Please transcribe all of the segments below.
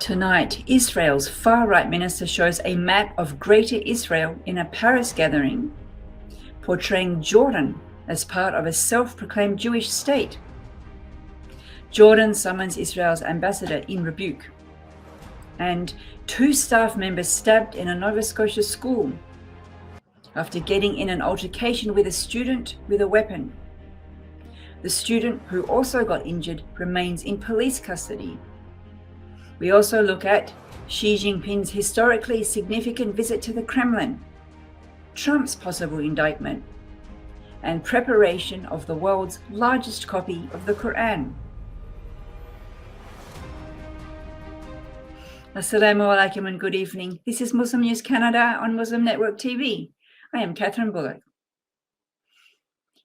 Tonight, Israel's far-right minister shows a map of Greater Israel in a Paris gathering, portraying Jordan as part of a self-proclaimed Jewish state. Jordan summons Israel's ambassador in rebuke. And 2 staff members stabbed in a Nova Scotia school after getting in an altercation with a student with a weapon. The student, who also got injured, remains in police custody. We also look at Xi Jinping's historically significant visit to the Kremlin, Trump's possible indictment, and preparation of the world's largest copy of the Quran. Assalamu alaikum and good evening. This is Muslim News Canada on Muslim Network TV. I am Catherine Bullock.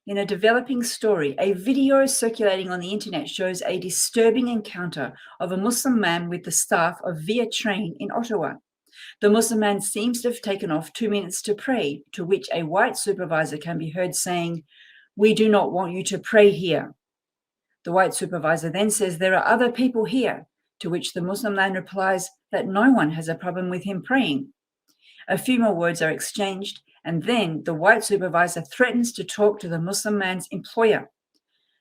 In a developing story, a video circulating on the internet shows a disturbing encounter of a Muslim man with the staff of Via Train in Ottawa. The Muslim man seems to have taken off 2 minutes to pray, to which a white supervisor can be heard saying, "We do not want you to pray here." The white supervisor then says there are other people here, to which the Muslim man replies that no one has a problem with him praying. A few more words are exchanged, and then the white supervisor threatens to talk to the Muslim man's employer.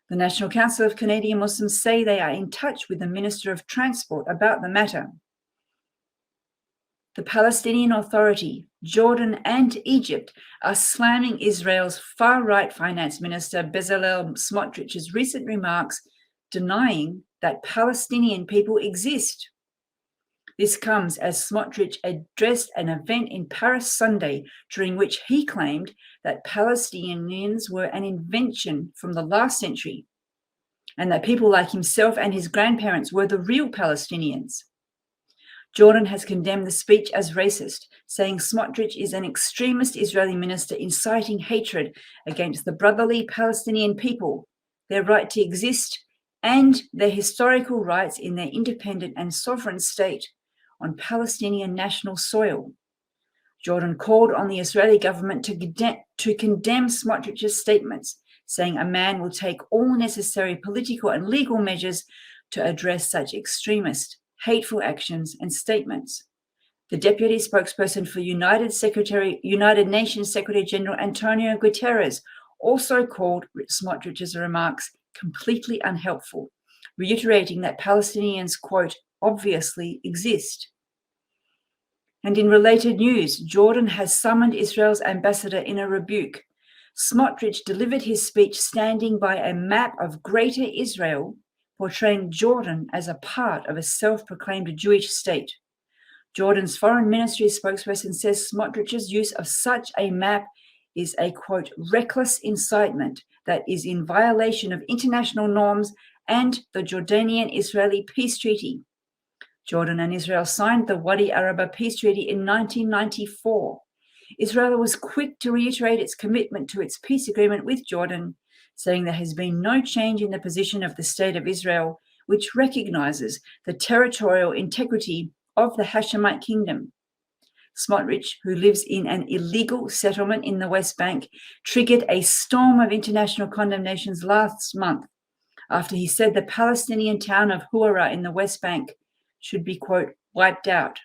The National Council of Canadian Muslims say they are in touch with the Minister of Transport about the matter. The Palestinian Authority, Jordan and Egypt are slamming Israel's far-right finance minister Bezalel Smotrich's recent remarks, denying that Palestinian people exist. This comes as Smotrich addressed an event in Paris Sunday, during which he claimed that Palestinians were an invention from the last century, and that people like himself and his grandparents were the real Palestinians. Jordan has condemned the speech as racist, saying Smotrich is an extremist Israeli minister inciting hatred against the brotherly Palestinian people, their right to exist, and their historical rights in their independent and sovereign state on Palestinian national soil. Jordan called on the Israeli government to condemn Smotrich's statements, saying a man will take all necessary political and legal measures to address such extremist, hateful actions and statements. The deputy spokesperson for United Nations Secretary General Antonio Guterres also called Smotrich's remarks completely unhelpful, reiterating that Palestinians, quote, obviously exist. And in related news, Jordan has summoned Israel's ambassador in a rebuke. Smotrich delivered his speech standing by a map of Greater Israel, portraying Jordan as a part of a self-proclaimed Jewish state. Jordan's foreign ministry spokesperson says Smotrich's use of such a map is a, quote, reckless incitement that is in violation of international norms and the Jordanian-Israeli peace treaty. Jordan and Israel signed the Wadi Araba peace treaty in 1994. Israel was quick to reiterate its commitment to its peace agreement with Jordan, saying there has been no change in the position of the State of Israel, which recognizes the territorial integrity of the Hashemite kingdom. Smotrich, who lives in an illegal settlement in the West Bank, triggered a storm of international condemnations last month after he said the Palestinian town of Huwara in the West Bank should be, quote, wiped out.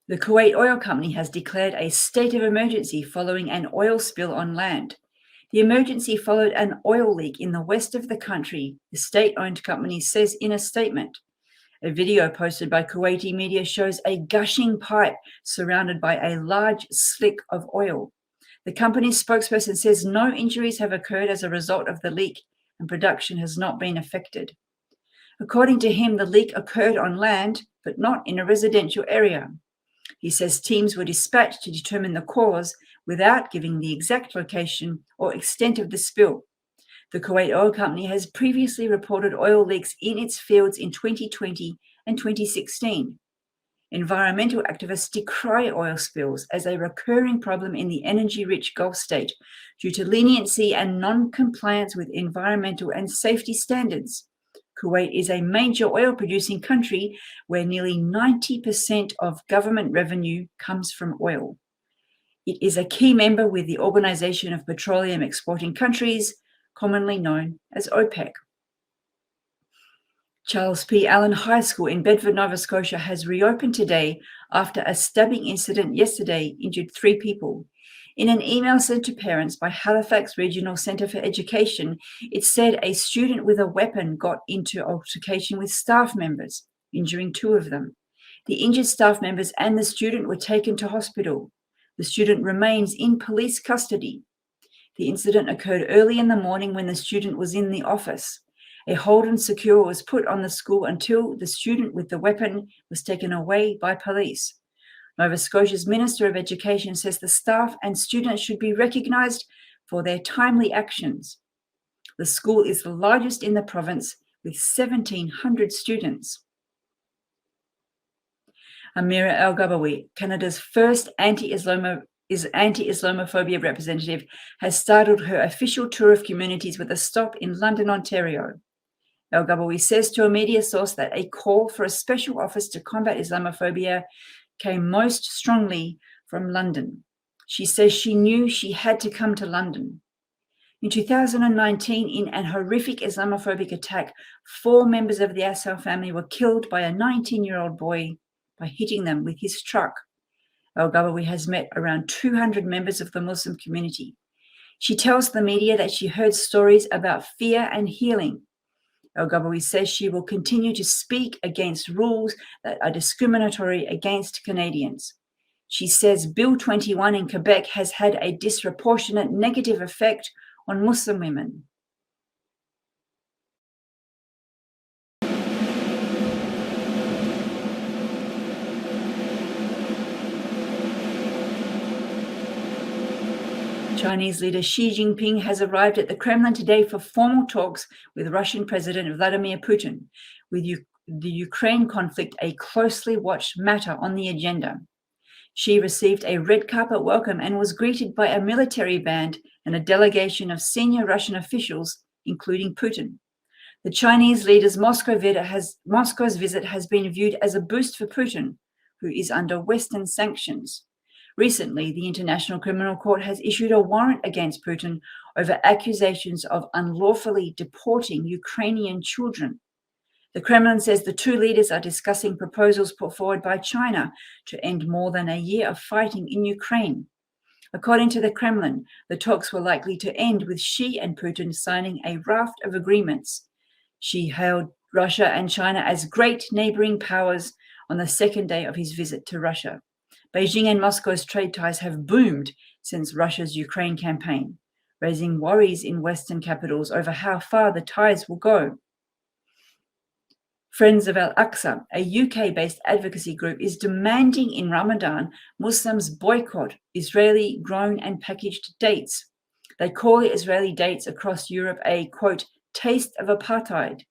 The Kuwait oil company has declared a state of emergency following an oil spill on land. The emergency followed an oil leak in the west of the country, the state-owned company says in a statement. A video posted by Kuwaiti media shows a gushing pipe surrounded by a large slick of oil. The company's spokesperson says no injuries have occurred as a result of the leak and production has not been affected. According to him, the leak occurred on land, but not in a residential area. He says teams were dispatched to determine the cause without giving the exact location or extent of the spill. The Kuwait Oil Company has previously reported oil leaks in its fields in 2020 and 2016. Environmental activists decry oil spills as a recurring problem in the energy-rich Gulf state due to leniency and non-compliance with environmental and safety standards. Kuwait is a major oil-producing country where nearly 90% of government revenue comes from oil. It is a key member with the Organization of Petroleum Exporting Countries, commonly known as OPEC. Charles P. Allen High School in Bedford, Nova Scotia has reopened today after a stabbing incident yesterday injured 3 people. In an email sent to parents by Halifax Regional Centre for Education, it said a student with a weapon got into altercation with staff members, injuring 2 of them. The injured staff members and the student were taken to hospital. The student remains in police custody. The incident occurred early in the morning when the student was in the office. A hold and secure was put on the school until the student with the weapon was taken away by police. Nova Scotia's Minister of Education says the staff and students should be recognised for their timely actions. The school is the largest in the province with 1,700 students. Amira Elghawaby, Canada's first anti-Islamophobia representative, has started her official tour of communities with a stop in London, Ontario. Elghawaby says to a media source that a call for a special office to combat Islamophobia came most strongly from London. She says she knew she had to come to London. In 2019, in an horrific Islamophobic attack, 4 members of the Assal family were killed by a 19-year-old boy by hitting them with his truck. Elghawaby has met around 200 members of the Muslim community. She tells the media that she heard stories about fear and healing. Elghawaby says she will continue to speak against rules that are discriminatory against Canadians. She says Bill 21 in Quebec has had a disproportionate negative effect on Muslim women. Chinese leader Xi Jinping has arrived at the Kremlin today for formal talks with Russian President Vladimir Putin, with the Ukraine conflict a closely watched matter on the agenda. Xi received a red carpet welcome and was greeted by a military band and a delegation of senior Russian officials, including Putin. The Chinese leader's Moscow's visit has been viewed as a boost for Putin, who is under Western sanctions. Recently, the International Criminal Court has issued a warrant against Putin over accusations of unlawfully deporting Ukrainian children. The Kremlin says the 2 leaders are discussing proposals put forward by China to end more than a year of fighting in Ukraine. According to the Kremlin, the talks were likely to end with Xi and Putin signing a raft of agreements. Xi hailed Russia and China as great neighboring powers on the second day of his visit to Russia. Beijing and Moscow's trade ties have boomed since Russia's Ukraine campaign, raising worries in Western capitals over how far the ties will go. Friends of Al-Aqsa, a UK-based advocacy group, is demanding in Ramadan Muslims boycott Israeli-grown and packaged dates. They call the Israeli dates across Europe a, quote, taste of apartheid.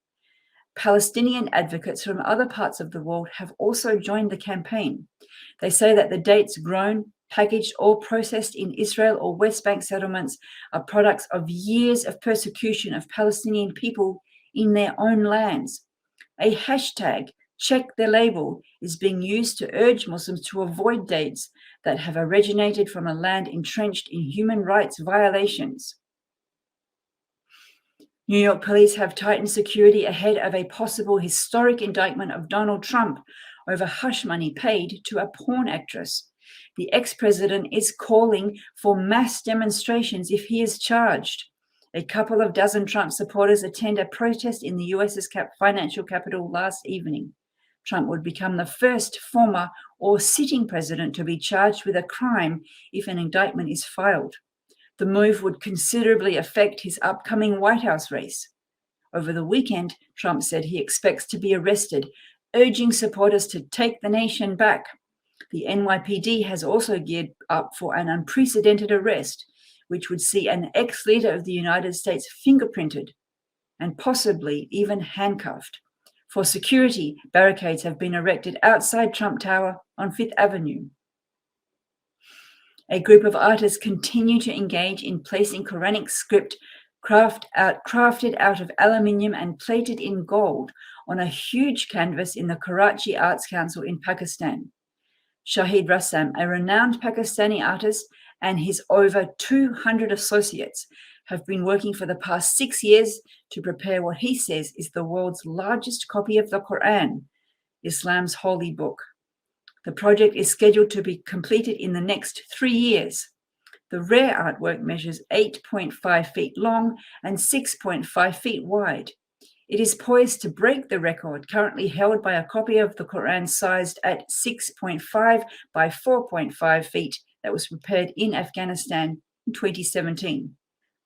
Palestinian advocates from other parts of the world have also joined the campaign. They say that the dates grown, packaged, or processed in Israel or West Bank settlements are products of years of persecution of Palestinian people in their own lands. A hashtag, check the label, is being used to urge Muslims to avoid dates that have originated from a land entrenched in human rights violations. New York police have tightened security ahead of a possible historic indictment of Donald Trump over hush money paid to a porn actress. The ex-president is calling for mass demonstrations if he is charged. A couple of dozen Trump supporters attend a protest in the U.S.'s financial capital last evening. Trump would become the first former or sitting president to be charged with a crime if an indictment is filed. The move would considerably affect his upcoming White House race. Over the weekend, Trump said he expects to be arrested, urging supporters to take the nation back. The NYPD has also geared up for an unprecedented arrest, which would see an ex-leader of the United States fingerprinted and possibly even handcuffed. For security, barricades have been erected outside Trump Tower on Fifth Avenue. A group of artists continue to engage in placing Quranic script crafted out of aluminium and plated in gold on a huge canvas in the Karachi Arts Council in Pakistan. Shahid Rassam, a renowned Pakistani artist, and his over 200 associates have been working for the past 6 years to prepare what he says is the world's largest copy of the Quran, Islam's holy book. The project is scheduled to be completed in the next 3 years. The rare artwork measures 8.5 feet long and 6.5 feet wide. It is poised to break the record currently held by a copy of the Quran sized at 6.5 by 4.5 feet that was prepared in Afghanistan in 2017.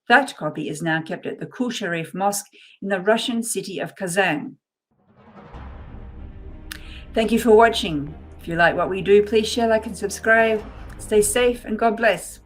That copy is now kept at the Kul Sharif Mosque in the Russian city of Kazan. Thank you for watching. If you like what we do, please share, like, and subscribe. Stay safe and God bless.